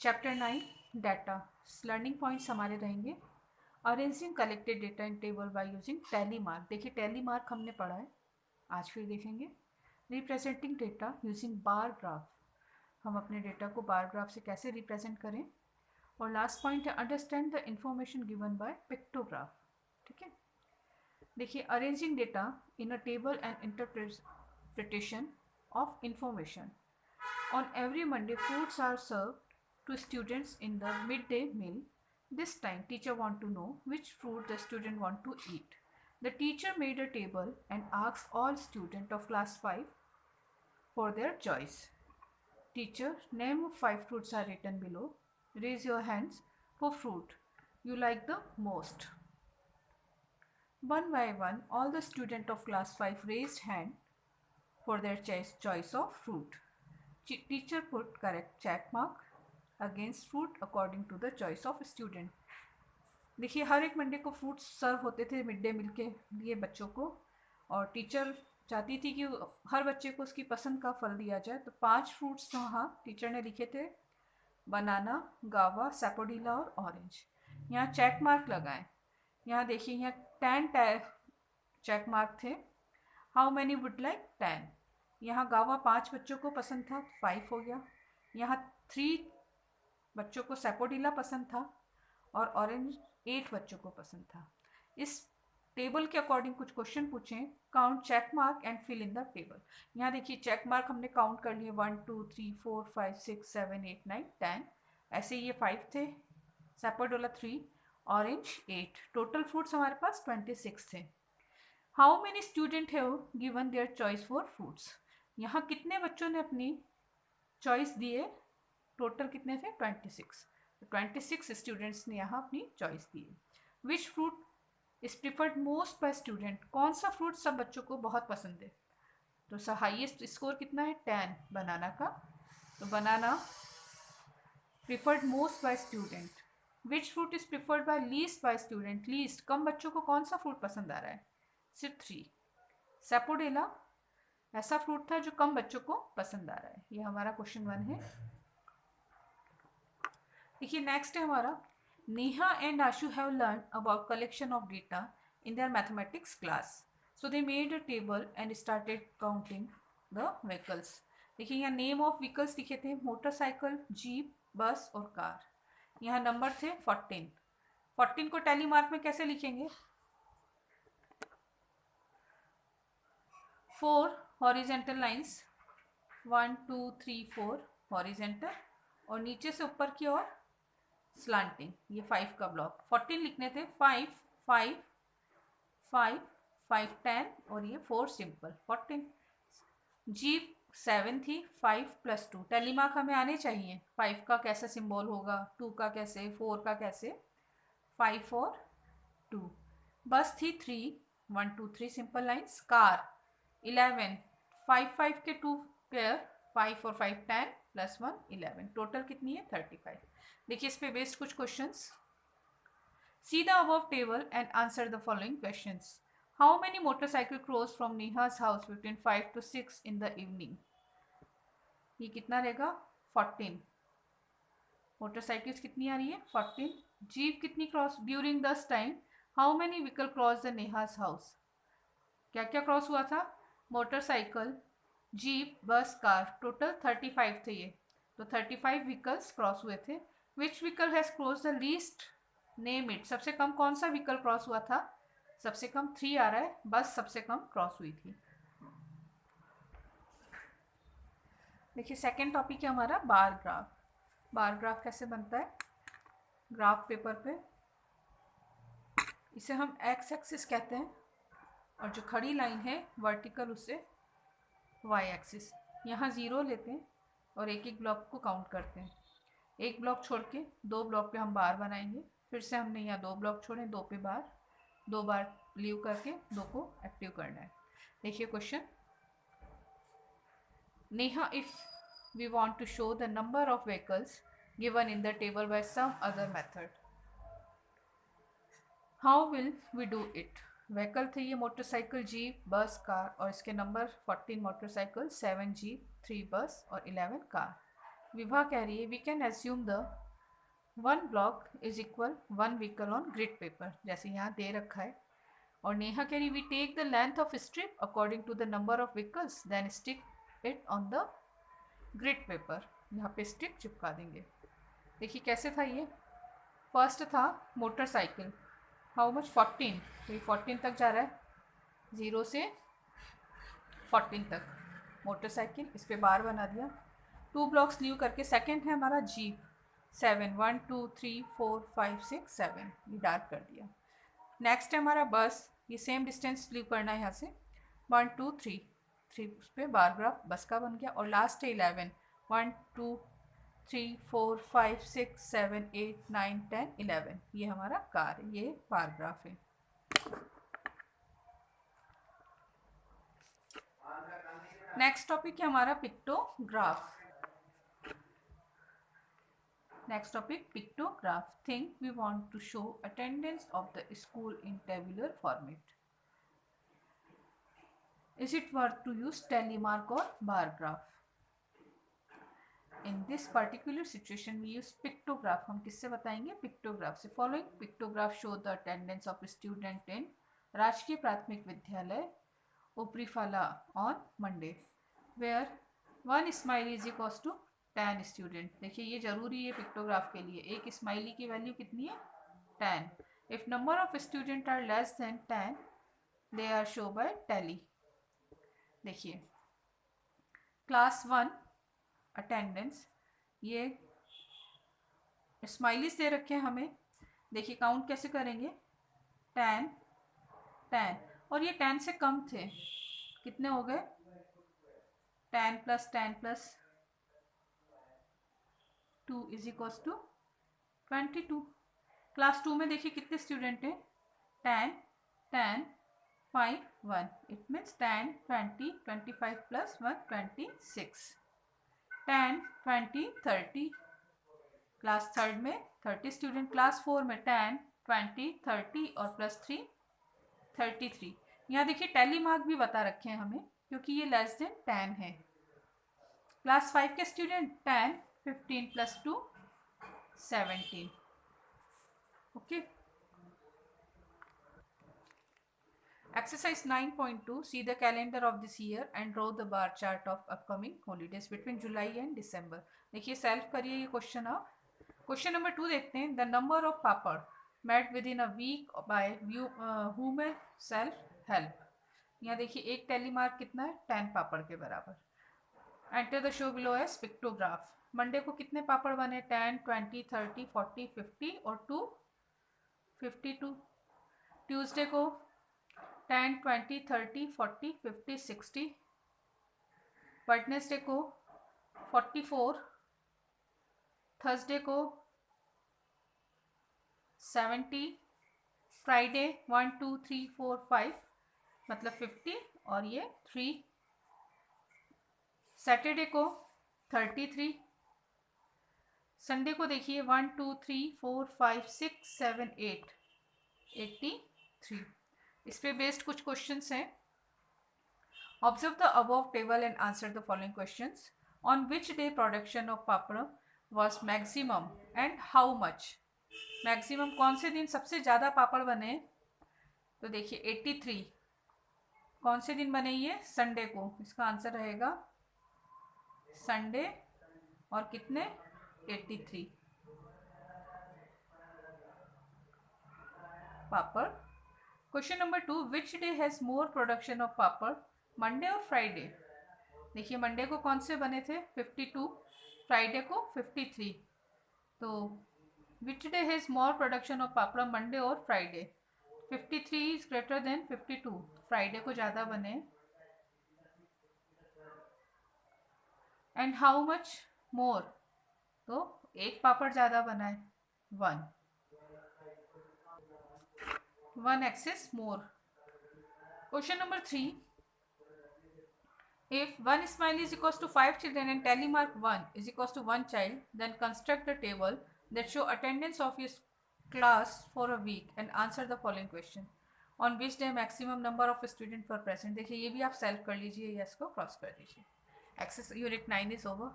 Chapter 9 data learning points हमारे रहेंगे। Arranging collected data in table by using tally mark. देखिए tally mark हमने पढ़ा है, आज फिर देखेंगे। Representing data using bar graph, हम अपने डेटा को बार ग्राफ से कैसे रिप्रेजेंट करें। और लास्ट पॉइंट है understand the information given by pictograph. ठीक है, देखिए arranging data in a table and interpretation of information. On every Monday, foods are served to students in the midday meal. This time, teacher want to know which fruit the student want to eat. The teacher made a table and asked all students of class 5 for their choice. Teacher, name of 5 fruits are written below. Raise your hands for fruit you like the most. One by one, all the students of class 5 raised hand for their choice of fruit. Teacher put correct check mark against fruit according to the choice of student. देखिए हर एक Monday को fruits सर्व होते थे mid day meal के लिए बच्चों को, और टीचर चाहती थी कि हर बच्चे को उसकी पसंद का फल दिया जाए। तो 5 फ्रूट्स वहाँ टीचर ने लिखे थे, बनाना, गावा, सैपोडिला और ऑरेंज। यहाँ चेक मार्क लगाएं। यहाँ देखिए यहाँ 10 चेक मार्क थे। How many would like 10। यहाँ गावा 5 बच्चों को पसंद था, 5 हो गया। यहाँ 3 बच्चों को सैपोडिला पसंद था और ऑरेंज 8 बच्चों को पसंद था। इस टेबल के अकॉर्डिंग कुछ क्वेश्चन पूछें। Count check mark and fill in the table. यहाँ देखिए चेक मार्क हमने काउंट कर लिए 1 2 3 4 5 6 7 8 9 10। ऐसे ये 5 थे, सैपोडिला 3, ऑरेंज 8। टोटल फ्रूट्स हमारे पास 26 थे। How many student have given their choice for fruits. यहाँ कितने बच्चों ने अपनी चॉइस दिए, टोटल कितने थे 26। 26 स्टूडेंट्स ने यहाँ अपनी चॉइस दी। Which fruit is preferred most by student. कौन सा फ्रूट सब बच्चों को बहुत पसंद है। तो हाईएस्ट स्कोर कितना है 10 बनाना का। तो banana preferred most by student. Which fruit is preferred by least by student. Least कम बच्चों को कौन सा फ्रूट पसंद आ रहा है, सिर्फ 3। सैपोडिला ऐसा फ्रूट था जो कम बच्चों को पसंद आ रहा है। ये हमारा क्वेश्चन 1 है। देखिए नेक्स्ट है हमारा, Neha and Ashu have learn about collection of data in their mathematics class. So they made a table and started counting the vehicles. देखिए यहाँ नेम ऑफ व्हीकल्स लिखे थे, मोटरसाइकिल, जीप, बस और कार। यहाँ नंबर थे 14। 14 को टैली मार्क में कैसे लिखेंगे, 4 हॉरिजेंटल लाइंस, 1 2 3 4 हॉरिजेंटल, और नीचे से ऊपर की ओर स्लांटिंग। ये 5 का ब्लॉक। 14 लिखने थे, 5 5 5 5 10 और ये 4 सिंपल 14। जीप 7 थी, 5 + 2 टैली मार्क हमें आने चाहिए। 5 का कैसा सिंबल होगा, 2 का कैसे, 4 का कैसे, 5 और 2। बस थी 3 1 2 3 सिंपल लाइंस। कार 11 5 5 के 2 पेयर, 5 और 5 10 + 1 11। टोटल कितनी है 35। देखिए इस पे बेस्ड कुछ questions. See the above table and answer the following questions. How many motorcycle cross from Neha's house between 5 to 6 in the evening. ये कितना रहेगा 14। मोटरसाइकिल्स कितनी आ रही है 14। जीप कितनी cross during this time. How many vehicle cross the Neha's house. क्या क्या cross हुआ था, motorcycle, jeep, bus, car. Total 35 थे ये। तो 35 व्हीकल्स क्रॉस हुए थे। Which vehicle has cross the least, name it. सबसे कम कौन सा व्हीकल क्रॉस हुआ था, सबसे कम 3 आ रहा है, बस सबसे कम क्रॉस हुई थी। देखिए सेकेंड टॉपिक है हमारा बार ग्राफ। बार ग्राफ कैसे बनता है, ग्राफ पेपर पे इसे हम एक्स एक्सिस कहते हैं, और जो खड़ी लाइन है वर्टिकल उससे वाई एक्सिस। यहाँ 0 लेते हैं और एक एक ब्लॉक को काउंट करते हैं। एक ब्लॉक छोड़ के 2 ब्लॉक पे हम बार बनाएंगे। फिर से हमने यहाँ 2 ब्लॉक छोड़े, 2 पे बार, 2 बार लीव करके 2 को एक्टिव करना है। देखिए question, Neha if we want to show the number of vehicles given in the table by some other method, how will we do it. Vehicle थे ये मोटरसाइकिल, जीप, बस, कार, और इसके नंबर 14 मोटरसाइकिल, 7 जीप, 3 बस और 11 car. Vibha कह रही है we can assume the 1 block is equal 1 vehicle on grid paper, जैसे यहाँ दे रखा है। और नेहा कह रही we take the length of strip according to the number of vehicles then stick it on the grid paper, यहाँ पे स्टिक चिपका देंगे। देखिए कैसे था ये। फर्स्ट था मोटरसाइकिल, हाउ मच 14, तो ये 14 तक जा रहा है, 0 से 14 तक मोटरसाइकिल, इस पर बार बना दिया। 2 ब्लॉक्स लीव करके सेकंड है हमारा जीप, 7, 1 2 3 4 5 6 7, ये डार्क कर दिया। नेक्स्ट है हमारा बस, ये सेम डिस्टेंस लीव करना है यहाँ से, 1 2 3 3, उस पर बार ग्राफ बस का बन गया। और लास्ट है 11, 1 2 3 4 5 6 7 8 9 10 11, ये हमारा कार है, ये बार ग्राफ है। नेक्स्ट टॉपिक है हमारा pictograph. Next topic pictograph. Think we want to show attendance of the school in tabular format. Is it worth to use tally mark or bar graph? In this particular situation we use pictograph. हम किससे बताएंगे? Pictograph से। Following pictograph show the attendance of student in राजकीय प्राथमिक विद्यालय उपरीफाला on Monday, where 1 smiley is equals to 10 student। देखिए ये जरूरी है पिक्टोग्राफ के लिए, एक स्माइली की वैल्यू कितनी है? 10। If number of student are less than 10 they are show by tally। देखिए क्लास 1 अटेंडेंस, ये स्माइलीज दे रखे हैं हमें। देखिए काउंट कैसे करेंगे? 10 10, और ये 10 से कम थे, कितने हो गए? 10 + 10 + 2 इज इक्वल्स टू 22। क्लास 2 में देखिए कितने स्टूडेंट हैं? 10 10 5 1, इट मीन्स 10 20 25 + 1 26, 10 20 30। क्लास 3 में 30 स्टूडेंट, क्लास 4 में 10 20 30 और +3 33। यहाँ देखिए टैली मार्क भी बता रखे हैं हमें क्योंकि ये लेस देन 10 है। क्लास 5 के student 10 15 + 2 17। Okay. Exercise 9.2, see the calendar of this year and draw the bar chart of upcoming holidays between July and December। देखिए सेल्फ करिए ये क्वेश्चन आप। क्वेश्चन नंबर 2 देखते हैं। The number of papad made within a week by human self help. यहाँ देखिए एक tally mark कितना है? 10 पापड़ के बराबर। Enter the show below as pictograph. Monday को कितने पापड़ बने? 10 20 30 40 50 और 2 52। ट्यूसडे को 10 20 30 40 50 60। वेडनेसडे को 44। थर्सडे को 70। फ्राइडे 1 2 3 4 5 मतलब 50 और ये 3। सैटरडे को 33। संडे को देखिए 1 2 3 4 5 6 7 8 83। इस पे बेस्ड कुछ क्वेश्चंस हैं। Observe the above table and answer the following questions. On which day production of papad was maximum and how much? Maximum कौन से दिन सबसे ज़्यादा पापड़ बने? तो देखिए 83। कौन से दिन बने ये? संडे को, इसका आंसर रहेगा संडे। और कितने? 83 पापड़। Question number 2, which day has more production of papad, Monday और फ्राइडे? देखिए मंडे को कौन से बने थे? 52। फ्राइडे को 53। तो which day has more production of papad, Monday और Friday? 53 is greater than 52, Friday को ज़्यादा बने। And how much more? तो एक पापड़ ज़्यादा बना है, 1 excess more. Question number 3, if 1 smiley is equals to 5 children and tally mark 1 is equals to 1 child, then construct a table that show attendance of your class for a week and answer the following question. On which day maximum number of students were present? देखिए ये भी आप self कर लीजिए या इसको cross कर दीजिए। Excess unit 9 is over.